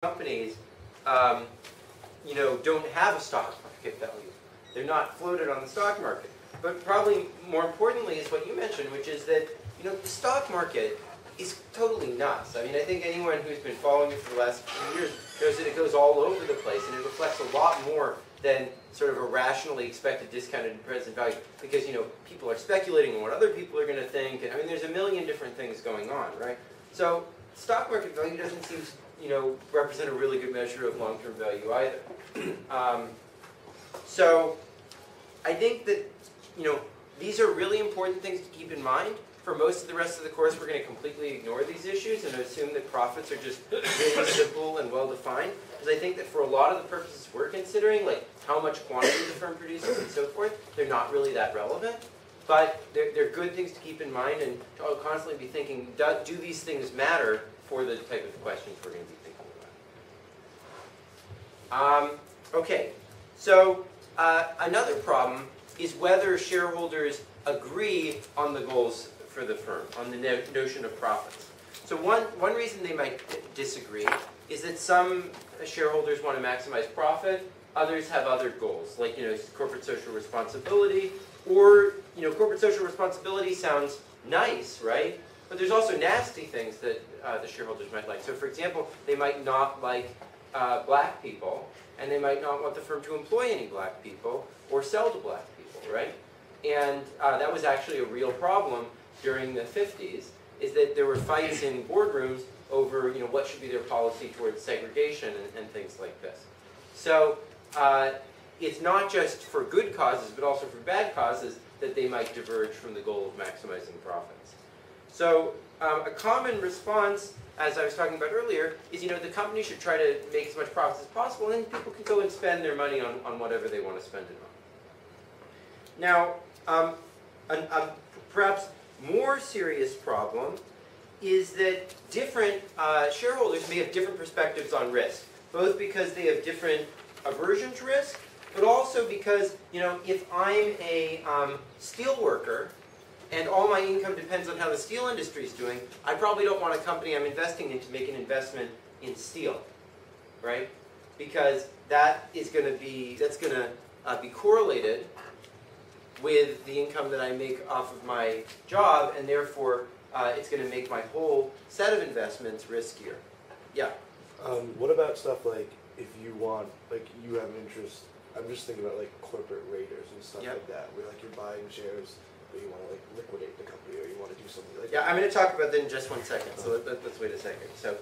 companies, don't have a stock market value. They're not floated on the stock market. But probably more importantly is what you mentioned, which is that, the stock market is totally nuts. I mean, I think anyone who's been following it for the last few years knows that it goes all over the place, and it reflects a lot more than sort of a rationally expected discounted present value, because, people are speculating on what other people are going to think, and I mean, there's a million different things going on, right? So, stock market value doesn't seem to, represent a really good measure of long-term value either. So, I think that, these are really important things to keep in mind. For most of the rest of the course, we're going to completely ignore these issues and assume that profits are just really simple and well-defined. Because I think that for a lot of the purposes we're considering, like how much quantity the firm produces and so forth, they're not really that relevant. But they're good things to keep in mind and to constantly be thinking, do these things matter for the type of questions we're going to be thinking about? Okay, so another problem is whether shareholders agree on the goals for the firm, on the notion of profits. So one reason they might disagree is that some shareholders want to maximize profit, others have other goals, like corporate social responsibility, or corporate social responsibility sounds nice, right? But there's also nasty things that the shareholders might like. So for example, they might not like black people, and they might not want the firm to employ any black people or sell to black people, right? And that was actually a real problem during the 50s, is that there were fights in boardrooms over what should be their policy towards segregation and things like this. So it's not just for good causes, but also for bad causes that they might diverge from the goal of maximizing profits. So a common response, as I was talking about earlier, is the company should try to make as much profits as possible, and then people can go and spend their money on whatever they want to spend it on. Now, a perhaps more serious problem is that different shareholders may have different perspectives on risk, both because they have different aversion to risk, but also because, if I'm a steel worker and all my income depends on how the steel industry is doing, I probably don't want a company I'm investing in to make an investment in steel, right? Because that's going to be correlated with the income that I make off of my job, and therefore it's going to make my whole set of investments riskier. Yeah? What about stuff like if you want, you have an interest, I'm just thinking about corporate raiders and stuff like that, where you're buying shares, but you want to liquidate the company, or you want to do something like that. Yeah, I'm going to talk about that in just 1 second, so let's wait a second. So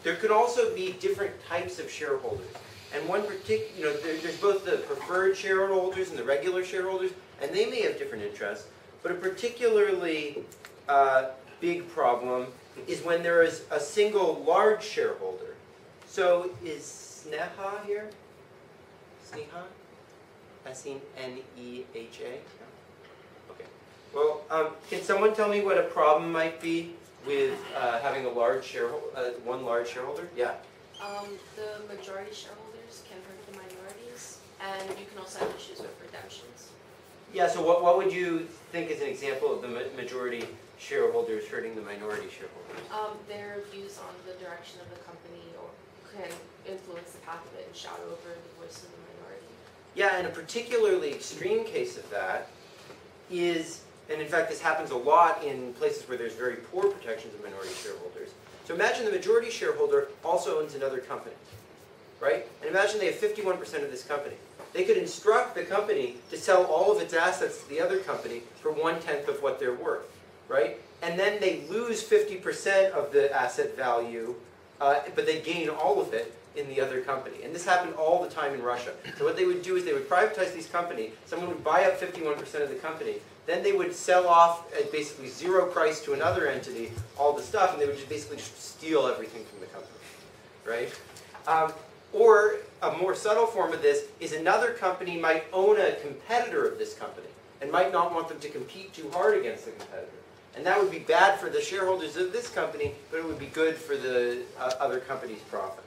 there could also be different types of shareholders. And one particular, there's both the preferred shareholders and the regular shareholders, and they may have different interests. But a particularly big problem is when there is a single large shareholder. So is Sneha here? Sneha? S-N-E-H-A? Okay. Well, can someone tell me what a problem might be with having a large shareholder, one large shareholder? Yeah. The majority shareholders can hurt the minorities, and you can also have issues with redemptions. Yeah, so what would you think is an example of the majority shareholders hurting the minority shareholders? Their views on the direction of the company or can influence the path of it and shout over the voice of the minority. Yeah, and a particularly extreme case of that is, and in fact this happens a lot in places where there's very poor protections of minority shareholders. So imagine the majority shareholder also owns another company, right? And imagine they have 51% of this company. They could instruct the company to sell all of its assets to the other company for 1/10 of what they're worth, right? And then they lose 50% of the asset value, but they gain all of it in the other company. And this happened all the time in Russia. So what they would do is they would privatize these companies, someone would buy up 51% of the company, then they would sell off at basically zero price to another entity all the stuff, and they would just basically steal everything from the company, right? Or a more subtle form of this is another company might own a competitor of this company and might not want them to compete too hard against the competitor. And that would be bad for the shareholders of this company, but it would be good for the other company's profits.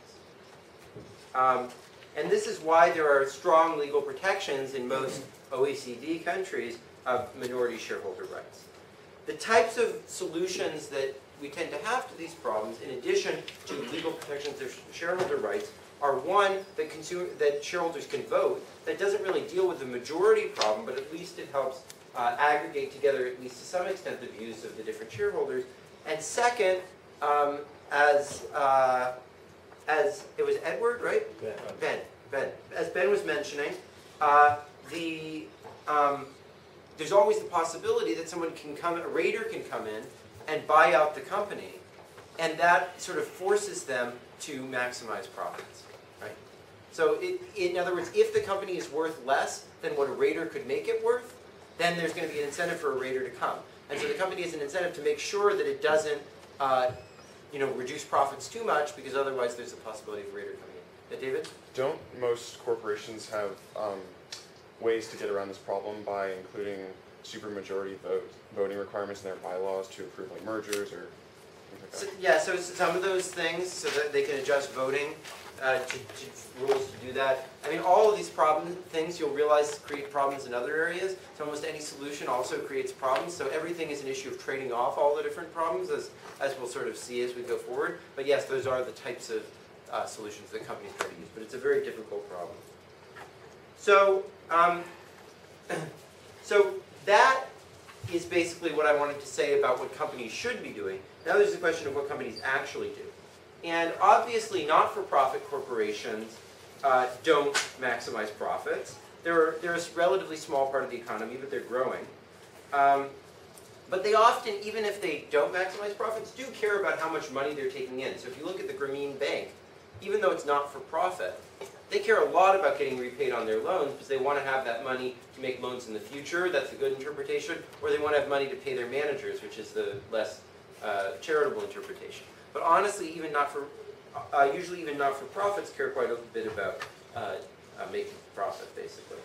And this is why there are strong legal protections in most OECD countries of minority shareholder rights. The types of solutions that we tend to have to these problems, in addition to legal protections of shareholder rights, are one, that shareholders can vote, that doesn't really deal with the majority problem, but at least it helps aggregate together, at least to some extent, the views of the different shareholders. And second, as it was Edward, right? Ben. As Ben was mentioning, there's always the possibility that someone can come, a raider can come in and buy out the company, and that sort of forces them to maximize profits, right? So in other words, if the company is worth less than what a raider could make it worth, then there's going to be an incentive for a raider to come. And so the company has an incentive to make sure that it doesn't reduce profits too much, because otherwise there's a possibility of a raider coming in. David? Don't most corporations have ways to get around this problem by including supermajority voting requirements in their bylaws to approve like mergers or things like that? Yeah, so some of those things, so that they can adjust voting to rules to do that. I mean, all of these things you'll realize create problems in other areas. So almost any solution also creates problems. So everything is an issue of trading off all the different problems, as we'll sort of see as we go forward. But yes, those are the types of solutions that companies try to use. But it's a very difficult problem. So, so that is basically what I wanted to say about what companies should be doing. Now there's the question of what companies actually do. And obviously not-for-profit corporations don't maximize profits. They're a relatively small part of the economy, but they're growing. But they often, even if they don't maximize profits, do care about how much money they're taking in. So if you look at the Grameen Bank, even though it's not for profit, they care a lot about getting repaid on their loans because they want to have that money to make loans in the future. That's a good interpretation. Or they want to have money to pay their managers, which is the less charitable interpretation. But honestly, usually even not-for-profits care quite a bit about making profit, basically.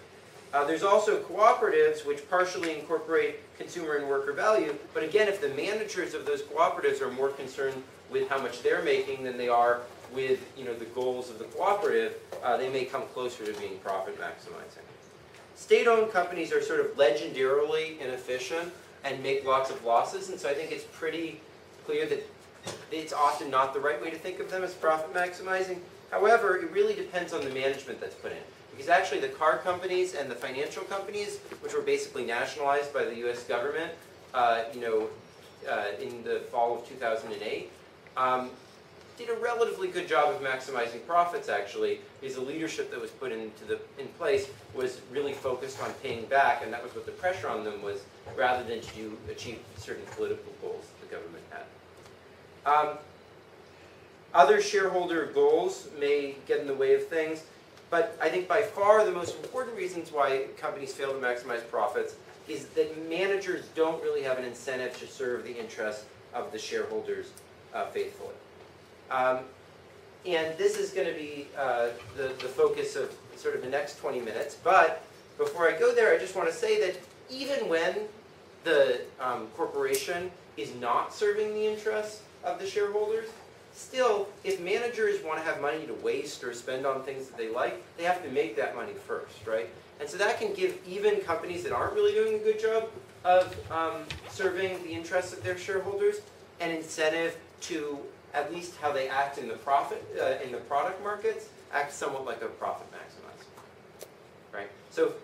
There's also cooperatives which partially incorporate consumer and worker value. But again, if the managers of those cooperatives are more concerned with how much they're making than they are with the goals of the cooperative, they may come closer to being profit maximizing. State-owned companies are sort of legendarily inefficient and make lots of losses, and so I think it's pretty clear that it's often not the right way to think of them as profit maximizing. However, it really depends on the management that's put in. Because actually the car companies and the financial companies, which were basically nationalized by the US government in the fall of 2008, did a relatively good job of maximizing profits, actually, because the leadership that was put in place was really focused on paying back, and that was what the pressure on them was, rather than to achieve certain political goals the government had. Other shareholder goals may get in the way of things, but I think by far the most important reasons why companies fail to maximize profits is that managers don't really have an incentive to serve the interests of the shareholders faithfully. And this is going to be the focus of sort of the next 20 minutes. But before I go there, I just want to say that even when the corporation is not serving the interests of the shareholders, still, if managers want to have money to waste or spend on things that they like, they have to make that money first, right? And so that can give even companies that aren't really doing a good job of serving the interests of their shareholders an incentive to, at least how they act in the product markets, act somewhat like a profit maximizer, right? So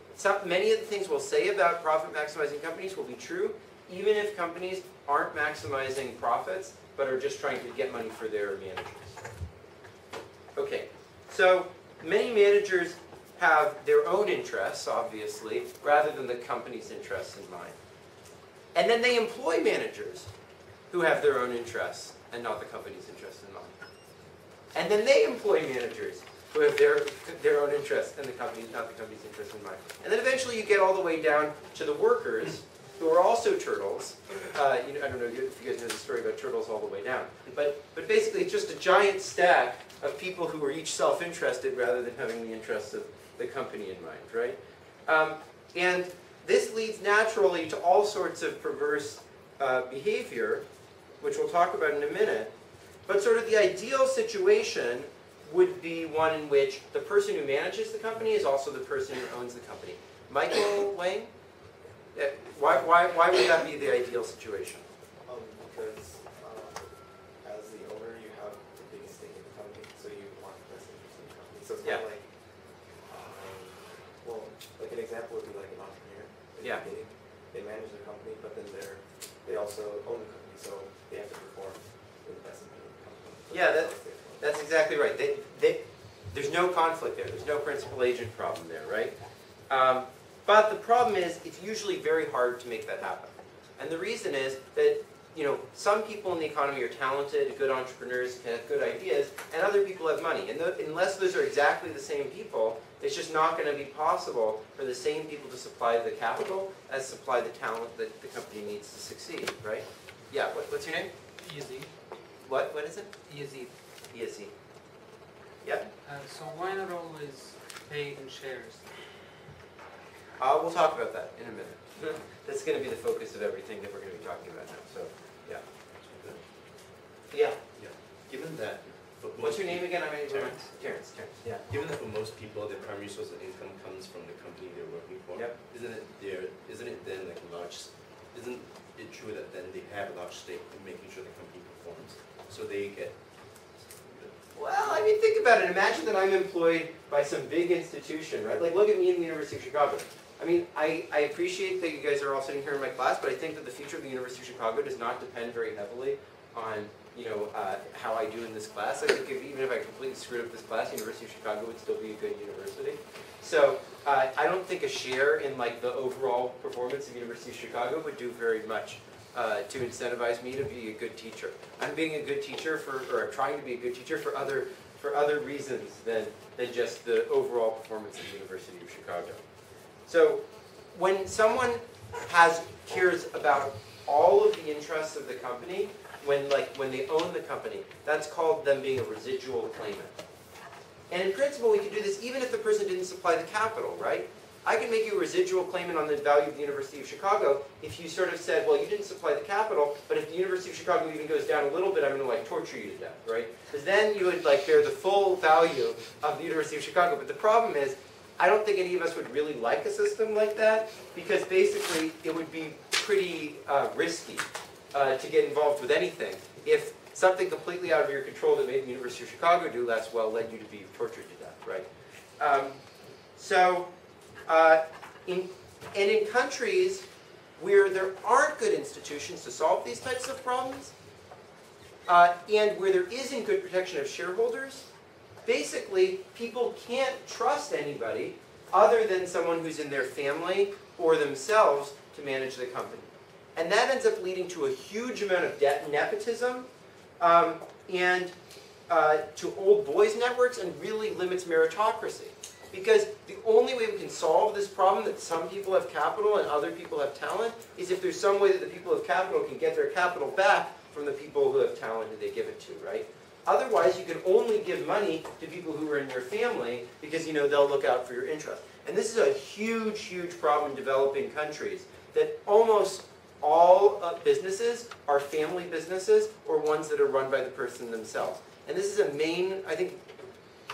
many of the things we'll say about profit maximizing companies will be true, even if companies aren't maximizing profits, but are just trying to get money for their managers. Okay, so many managers have their own interests, obviously, rather than the company's interests in mind. And then they employ managers who have their own interests and not the company's interests in mind. And then they employ managers who have their own interests and not the company's interests in mind. And then eventually you get all the way down to the workers, who are also turtles. I don't know if you guys know the story about turtles all the way down. But basically it's just a giant stack of people who are each self-interested rather than having the interests of the company in mind, right? And this leads naturally to all sorts of perverse behavior, which we'll talk about in a minute. But sort of the ideal situation would be one in which the person who manages the company is also the person who owns the company. Michael Weyl? Why would that be the ideal situation? Because it's Yeah. not like, well, like an example would be like an entrepreneur. Yeah. They manage their company, but then they also own the company, so they have to perform to the best of their company. Yeah, that's exactly right. There's no conflict there. There's no principal agent problem there, right? But the problem is, it's usually very hard to make that happen. And the reason is that, you know, some people in the economy are talented, good entrepreneurs, can have good ideas, and other people have money. And unless those are exactly the same people, it's just not going to be possible for the same people to supply the capital as supply the talent that the company needs to succeed, right? Yeah, what's your name? Easy. What is it? Easy. ESE. Yeah? So why not always pay in shares? We'll talk about that in a minute. That's going to be the focus of everything that we're going to be talking about now. So, yeah. Yeah. Yeah. Given that, for What's most your name peop- again? I mean, Terrence. Terrence. Yeah. Given that for most people, their primary source of income comes from the company they're working for. Yep. Isn't it then like isn't it true that then they have a large stake in making sure the company performs, so they get. Well, I mean, think about it. Imagine that I'm employed by some big institution, right? Like, look at me in the University of Chicago. I mean, I appreciate that you guys are all sitting here in my class, but I think that the future of the University of Chicago does not depend very heavily on, you know, how I do in this class. I think even if I completely screwed up this class, University of Chicago would still be a good university. So I don't think a share in like the overall performance of University of Chicago would do very much to incentivize me to be a good teacher. I'm being a good teacher or I'm trying to be a good teacher for other reasons than just the overall performance of the University of Chicago. So when someone cares about all of the interests of the company, when they own the company, that's called them being a residual claimant. And in principle, we could do this even if the person didn't supply the capital, right? I could make you a residual claimant on the value of the University of Chicago if you sort of said, well, you didn't supply the capital, but if the University of Chicago even goes down a little bit, I'm going to like torture you to death, right? Because then you would like bear the full value of the University of Chicago. But the problem is, I don't think any of us would really like a system like that, because basically it would be pretty risky to get involved with anything if something completely out of your control that made the University of Chicago do less well led you to be tortured to death, right? In countries where there aren't good institutions to solve these types of problems, and where there isn't good protection of shareholders, basically people can't trust anybody other than someone who's in their family or themselves to manage the company. And that ends up leading to a huge amount of debt and nepotism, and to old boys networks, and really limits meritocracy. Because the only way we can solve this problem that some people have capital and other people have talent is if there's some way that the people with capital can get their capital back from the people who have talent who they give it to, right? Otherwise, you can only give money to people who are in your family because, you know, they'll look out for your interest. And this is a huge, huge problem in developing countries, that almost all businesses are family businesses or ones that are run by the person themselves. And this is a main, I think,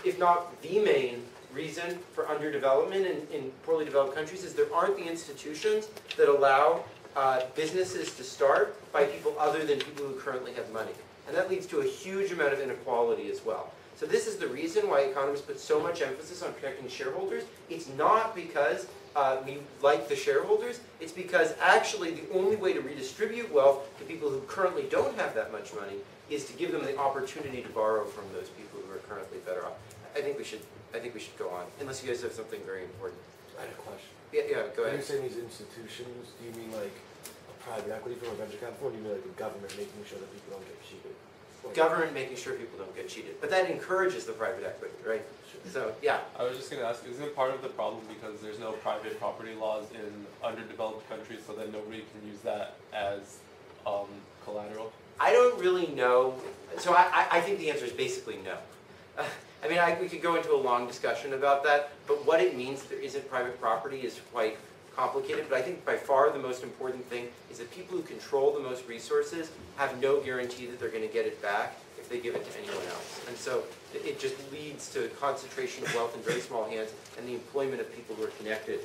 if not the main reason for underdevelopment in poorly developed countries, is there aren't the institutions that allow businesses to start by people other than people who currently have money. And that leads to a huge amount of inequality as well. So this is the reason why economists put so much emphasis on protecting shareholders. It's not because we like the shareholders, it's because actually the only way to redistribute wealth to people who currently don't have that much money is to give them the opportunity to borrow from those people who are currently better off. I think we should go on, unless you guys have something very important. I had a question. Yeah, go When ahead. you're saying these institutions, do you mean like a private equity firm or venture capital, or do you mean like the government making sure that people don't get cheated? Government making sure people don't get cheated. But that encourages the private equity, right? So, yeah. I was just going to ask, isn't it part of the problem because there's no private property laws in underdeveloped countries, so that nobody can use that as collateral? I don't really know. So I think the answer is basically no. I mean, we could go into a long discussion about that, but what it means there isn't private property is quite complicated. But I think by far the most important thing is that people who control the most resources have no guarantee that they're going to get it back if they give it to anyone else. And so it just leads to concentration of wealth in very small hands and the employment of people who are connected